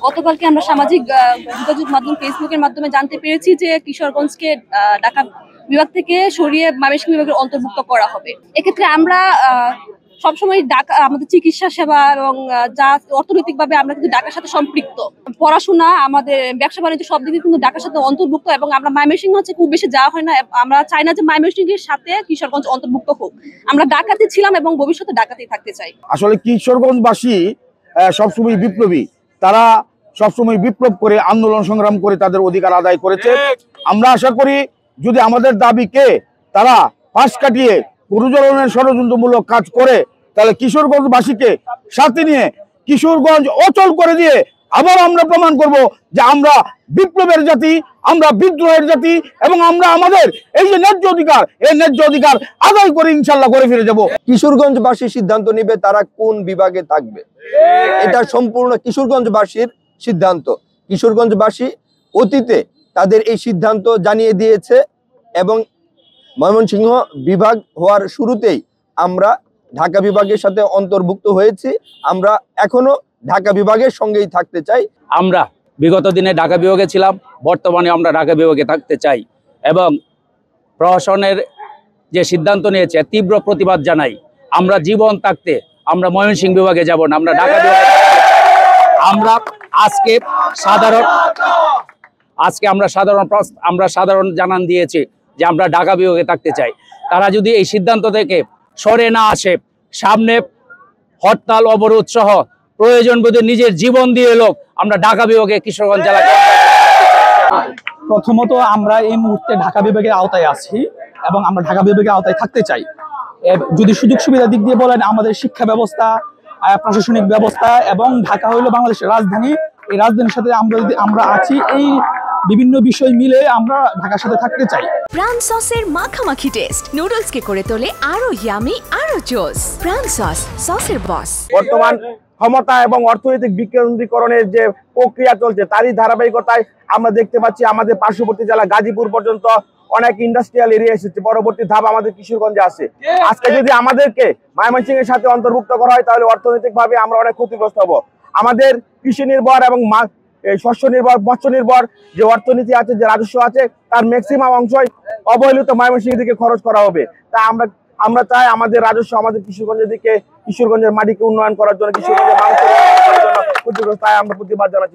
গতকালকে আমরা সামাজিক যোগাযোগ মাধ্যম ফেসবুকের মাধ্যমে জানতে পেরেছি যে কিশোরগঞ্জকে ঢাকা বিভাগ থেকে সরিয়ে ময়মনসিংহ বিভাগের অন্তর্ভুক্ত করা হবে। এক্ষেত্রে আমরা সবসময় ঢাকা আমাদের চিকিৎসা সেবা এবং যা অর্থনৈতিকভাবে আমরা কিন্তু ঢাকার সাথে সম্পৃক্ত, পড়াশোনা আমাদের ব্যবসা বাণিজ্য সব দিকে কিন্তু ঢাকার সাথে অন্তর্ভুক্ত এবং আমরা ময়মনসিংহ হচ্ছে খুব বেশি যাওয়া হয় না। আমরা চাই না যে ময়মনসিংহের সাথে কিশোরগঞ্জ অন্তর্ভুক্ত হোক। আমরা ঢাকাতে ছিলাম এবং ভবিষ্যতে ঢাকাতেই থাকতে চাই। আসলে কিশোরগঞ্জবাসী সবসময় বিপ্লবী, তারা সবসময় বিপ্লব করে আন্দোলন সংগ্রাম করে তাদের অধিকার আদায় করেছে। আমরা আশা করি যদি আমাদের দাবিকে তারা পাশ কাটিয়ে প্রজননের ষড়যন্ত্রমূলক কাজ করে তাহলে কিশোরগঞ্জবাসীকে সাথে নিয়ে কিশোরগঞ্জ অচল করে দিয়ে আবার আমরা প্রমাণ করব যে আমরা বিপ্লবের জাতি, আমরা বিদ্রোহের জাতি এবং আমরা আমাদের এই যে ন্যায্য অধিকার, এই ন্যায্য অধিকার আদায় করে ইনশাল্লাহ করে ফিরে যাব। কিশোরগঞ্জবাসী সিদ্ধান্ত নেবে তারা কোন বিভাগে থাকবে, এটা সম্পূর্ণ কিশোরগঞ্জবাসীর সিদ্ধান্ত। কিশোরগঞ্জবাসী অতীতে তাদের এই সিদ্ধান্ত জানিয়ে দিয়েছে এবং ময়মনসিংহ বিভাগ হওয়ার শুরুতেই আমরা ঢাকা বিভাগের সাথে অন্তর্ভুক্ত হয়েছি। আমরা এখনো ঢাকা বিভাগের সঙ্গেই থাকতে চাই। আমরা বিগত দিনে ঢাকা বিভাগে ছিলাম, বর্তমানে আমরা ঢাকা বিভাগে থাকতে চাই এবং প্রশাসনের যে সিদ্ধান্ত নিয়েছে তীব্র প্রতিবাদ জানাই। আমরা জীবন থাকতে আমরা ময়মনসিংহ বিভাগে যাব না, আমরা ঢাকা বিভাগে আমরা সাধারণ জানান দিয়েছি যে আমরা ঢাকা বিভাগে থাকতে চাই। তারা যদি এই সিদ্ধান্ত থেকে সরে না আসে, সামনে হরতাল অবরোধ সহ প্রয়োজন বোধে নিজের জীবন দিয়ে লোক আমরা ঢাকা বিভাগে কিশোরগঞ্জ জেলাকে। প্রথমত আমরা এই মুহূর্তে ঢাকা বিভাগের আওতায় আছি এবং আমরা ঢাকা বিভাগের আওতায় থাকতে চাই। যদি সুযোগ সুবিধার দিক দিয়ে বলেন, আমাদের শিক্ষা ব্যবস্থা, প্রশাসনিক ব্যবস্থা এবং ঢাকা হইল বাংলাদেশের রাজধানী, এই রাজধানীর সাথে আমরা আছি, এই বিভিন্ন বিষয় মিলে আমরা ঢাকার সাথে থাকতে চাই। প্রাণ সসের মাখামাখি টেস্ট নুডলস কে করে তোলে আরো ইয়ামি আরো জোস। প্রাণ সস, সসের বস। বর্তমান ক্ষমতা এবং অর্থনৈতিক বিকেন্দ্রীকরণের যে প্রক্রিয়া চলছে তারই ধারাবাহিকতায় আমরা দেখতে পাচ্ছি আমাদের পার্শ্ববর্তী জেলা গাজীপুর পর্যন্ত অনেক ইন্ডাস্ট্রিয়াল এরিয়া এসেছে। পরবর্তী ধাপ আমাদের কিশোরগঞ্জে আসে। আজকে যদি আমাদেরকে ময়মনসিংহের সাথে অন্তর্ভুক্ত করা হয় তাহলে অর্থনৈতিকভাবে আমরা অনেক ক্ষতিগ্রস্ত হব। আমাদের কৃষি নির্ভর এবং শস্য নির্ভর, মৎস্য নির্ভর যে অর্থনীতি আছে, যে রাজস্ব আছে, তার ম্যাক্সিমাম অংশই অবহেলিত ময়মনসিংহের দিকে খরচ করা হবে। তাই আমরা চাই আমাদের রাজস্ব আমাদের কিশোরগঞ্জের দিকে, কিশোরগঞ্জের মাটিকে উন্নয়ন করার জন্য, কিশোরগঞ্জের মানুষের উন্নয়ন করার জন্য ক্ষতিগ্রস্ত। তাই আমরা প্রতিবাদ জানাচ্ছি।